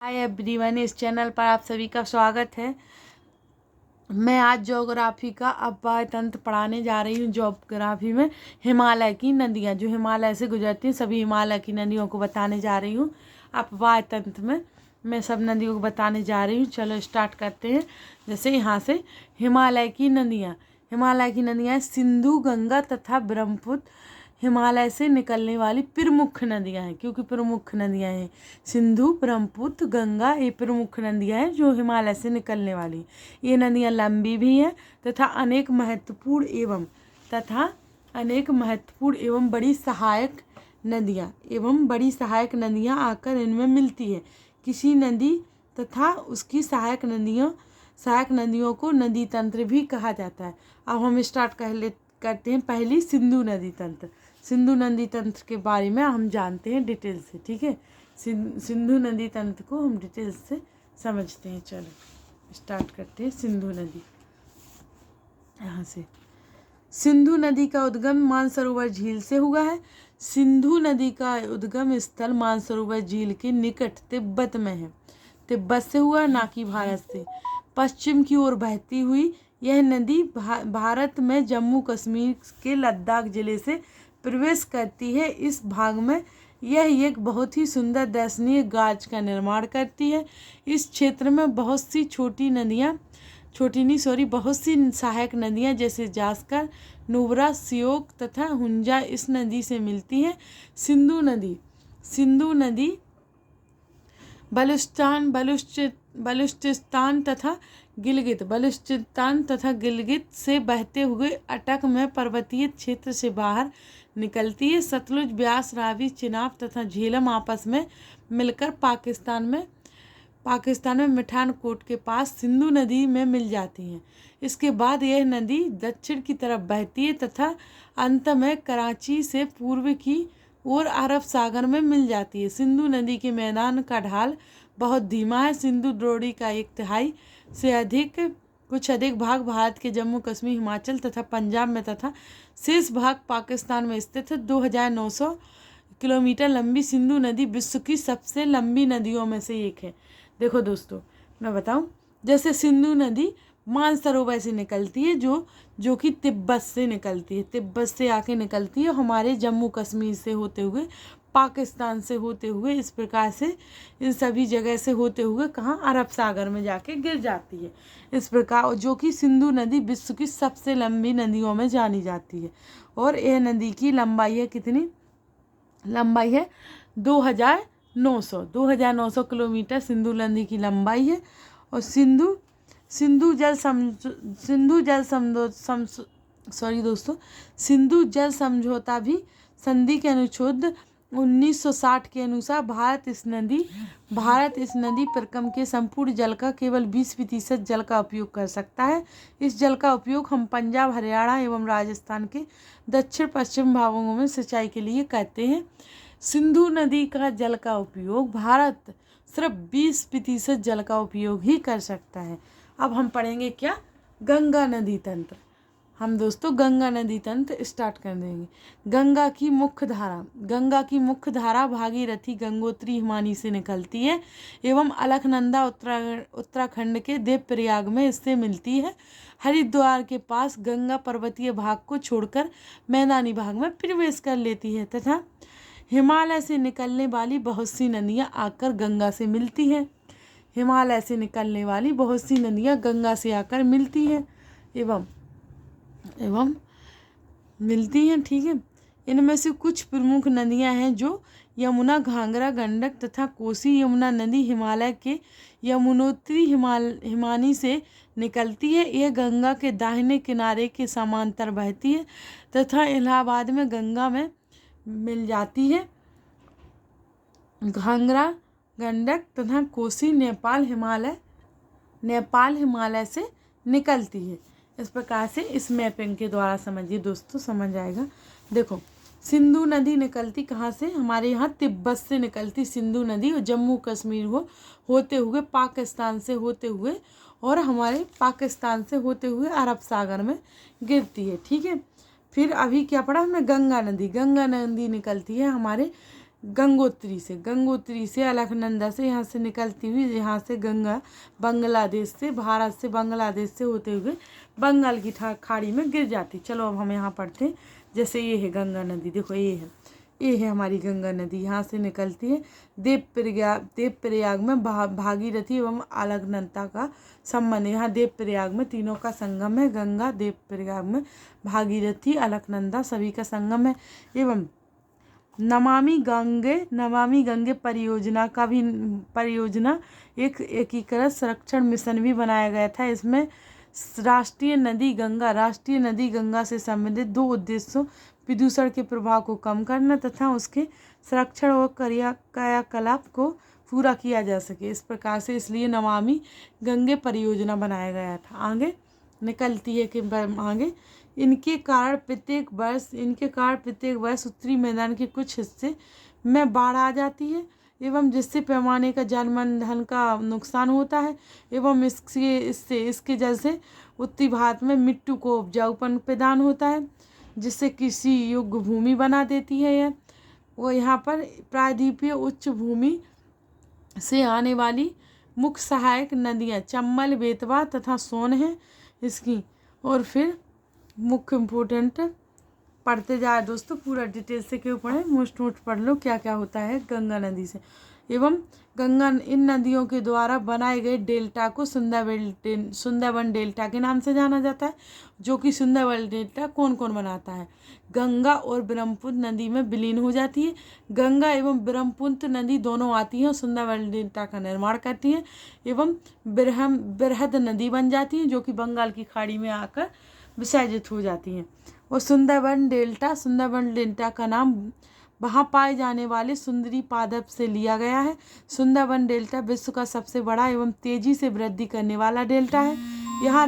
Hi everyone, इस channel पर आप सभी का स्वागत है। मैं आज ज्योग्राफी का अपवाह तंत्र पढ़ाने जा रही हूँ। ज्योग्राफी में हिमालय की नदियाँ जो हिमालय से गुजरती हैं, सभी हिमालय की नदियों को बताने जा रही हूँ। अपवाह तंत्र में मैं सब नदियों को बताने जा रही हूँ। चलो स्टार्ट करते हैं। जैसे यहाँ से हिमालय की नदियाँ सिंधु, गंगा तथा ब्रह्मपुत्र हिमालय से निकलने वाली प्रमुख नदियाँ हैं, क्योंकि प्रमुख नदियाँ हैं सिंधु, ब्रह्मपुत्र, गंगा। ये प्रमुख नदियाँ हैं जो हिमालय से निकलने वाली। ये नदियाँ लंबी भी हैं तथा अनेक महत्वपूर्ण एवं बड़ी सहायक नदियाँ आकर इनमें मिलती है। किसी नदी तथा उसकी सहायक नदियों को नदी तंत्र भी कहा जाता है। अब हम स्टार्ट करते हैं। पहली सिंधु नदी तंत्र। सिंधु नदी तंत्र के बारे में हम जानते हैं डिटेल से, ठीक है। सिंधु नदी तंत्र को हम डिटेल से समझते हैं। चलो स्टार्ट करते हैं। सिंधु नदी, यहाँ से सिंधु नदी का उद्गम मानसरोवर झील से हुआ है। सिंधु नदी का उद्गम स्थल मानसरोवर झील के निकट तिब्बत में है। तिब्बत से हुआ, ना कि भारत से। पश्चिम की ओर बहती हुई यह नदी भारत में जम्मू कश्मीर के लद्दाख जिले से प्रवेश करती है। इस भाग में यह एक बहुत ही सुंदर दर्शनीय गाज का निर्माण करती है। इस क्षेत्र में बहुत सी सहायक नदियाँ जैसे जास्कर, नुब्रा, श्योक तथा हुंजा इस नदी से मिलती हैं। सिंधु नदी बलूचिस्तान तथा गिलगित से बहते हुए अटक में पर्वतीय क्षेत्र से बाहर निकलती है। सतलुज, ब्यास, रावी, चिनाब तथा झेलम आपस में मिलकर पाकिस्तान में मिठानकोट के पास सिंधु नदी में मिल जाती हैं। इसके बाद यह नदी दक्षिण की तरफ बहती है तथा अंत में कराची से पूर्व की ओर अरब सागर में मिल जाती है। सिंधु नदी के मैदान का ढाल बहुत धीमा है। सिंधु द्रोणी का 1/3 से कुछ अधिक भाग भारत के जम्मू कश्मीर, हिमाचल तथा पंजाब में तथा शेष भाग पाकिस्तान में स्थित है। 2900 किलोमीटर लंबी सिंधु नदी विश्व की सबसे लंबी नदियों में से एक है। देखो दोस्तों, मैं बताऊं, जैसे सिंधु नदी मानसरोवर से निकलती है जो कि तिब्बत से निकलती है। तिब्बत से आके निकलती है, हमारे जम्मू कश्मीर से होते हुए, पाकिस्तान से होते हुए, इस प्रकार से इन सभी जगह से होते हुए कहाँ, अरब सागर में जाके गिर जाती है। इस प्रकार जो कि सिंधु नदी विश्व की सबसे लंबी नदियों में जानी जाती है। और यह नदी की लंबाई है कितनी? लंबाई है 2900 किलोमीटर सिंधु नदी की लंबाई है। और सिंधु जल समझौता भी संधि के अनुच्छेद 1960 के अनुसार भारत इस नदी प्रकम के संपूर्ण जल का केवल 20% जल का उपयोग कर सकता है। इस जल का उपयोग हम पंजाब, हरियाणा एवं राजस्थान के दक्षिण पश्चिम भागों में सिंचाई के लिए करते हैं। सिंधु नदी का जल का उपयोग भारत सिर्फ 20% जल का उपयोग ही कर सकता है। अब हम पढ़ेंगे क्या? गंगा नदी तंत्र। हम दोस्तों गंगा नदी तंत्र स्टार्ट कर देंगे। गंगा की मुख्य धारा भागीरथी, गंगोत्री, हिमानी से निकलती है एवं अलकनंदा उत्तराखंड के देवप्रयाग में इससे मिलती है। हरिद्वार के पास गंगा पर्वतीय भाग को छोड़कर मैदानी भाग में प्रवेश कर लेती है तथा हिमालय से निकलने वाली बहुत सी नदियाँ आकर गंगा से मिलती हैं। हिमालय से निकलने वाली बहुत सी नदियाँ गंगा से आकर मिलती हैं एवं मिलती हैं, ठीक है। इनमें से कुछ प्रमुख नदियाँ हैं जो यमुना, घाघरा, गंडक तथा कोसी। यमुना नदी हिमालय के यमुनोत्री हिमानी से निकलती है। यह गंगा के दाहिने किनारे के समांतर बहती है तथा इलाहाबाद में गंगा में मिल जाती है। घाघरा, गंडक तथा कोसी नेपाल हिमालय से निकलती है। इस प्रकार से इस मैपिंग के द्वारा समझिए दोस्तों, समझ आएगा। देखो, सिंधु नदी निकलती कहाँ से? हमारे यहाँ तिब्बत से निकलती सिंधु नदी और जम्मू कश्मीर होते हुए, पाकिस्तान से होते हुए और हमारे पाकिस्तान से होते हुए अरब सागर में गिरती है, ठीक है। फिर अभी क्या पढ़ा हमने? गंगा नदी निकलती है हमारे गंगोत्री से अलकनंदा से यहाँ से निकलती हुई, यहाँ से गंगा बांग्लादेश से, भारत से बांग्लादेश से होते हुए बंगाल की खाड़ी में गिर जाती। चलो अब हम यहाँ पढ़ते हैं। जैसे ये है गंगा नदी, देखो ये है हमारी गंगा नदी, यहाँ से निकलती है। देवप्रयाग में भागीरथी एवं अलकनंदा का संबंध। यहाँ देवप्रयाग में तीनों का संगम है। गंगा, देवप्रयाग में भागीरथी, अलकनंदा सभी का संगम है। एवं नमामि गंगे परियोजना एक एकीकृत संरक्षण मिशन भी बनाया गया था। इसमें राष्ट्रीय नदी गंगा से संबंधित 2 उद्देश्यों, प्रदूषण के प्रभाव को कम करना तथा उसके संरक्षण और क्रियाकलाप को पूरा किया जा सके, इस प्रकार से इसलिए नमामि गंगे परियोजना बनाया गया था। आगे निकलती है कि आगे इनके कारण प्रत्येक वर्ष उत्तरी मैदान के कुछ हिस्से में बाढ़ आ जाती है एवं जिससे पैमाने का जन धन का नुकसान होता है एवं इसके जल से उत्तरी भारत में मिट्टी को उपजाऊपन प्रदान होता है, जिससे कृषि योग्य भूमि बना देती है यह। वो यहाँ पर प्रायद्वीपीय उच्च भूमि से आने वाली मुख्य सहायक नदियाँ चंबल, बेतवा तथा सोन हैं इसकी। और फिर मुख्य इम्पोर्टेंट पढ़ते जाए दोस्तों, पूरा डिटेल से क्यों पढ़ें, मोस्ट नोट पढ़ लो क्या क्या होता है गंगा नदी से। एवं गंगा इन नदियों के द्वारा बनाए गए डेल्टा को सुंदरबन डेल्टा के नाम से जाना जाता है। जो कि सुंदरबन डेल्टा कौन कौन बनाता है, गंगा और ब्रह्मपुत्र नदी में विलीन हो जाती है। गंगा एवं ब्रह्मपुत्र नदी दोनों आती हैं और सुंदरबन डेल्टा का निर्माण करती हैं एवं बृहद नदी बन जाती हैं, जो कि बंगाल की खाड़ी में आकर विसर्जित हो जाती हैं। और सुंदरबन डेल्टा का नाम वहाँ पाए जाने वाले सुंदरी पादप से लिया गया है। सुंदरबन डेल्टा विश्व का सबसे बड़ा एवं तेजी से वृद्धि करने वाला डेल्टा है। यहाँ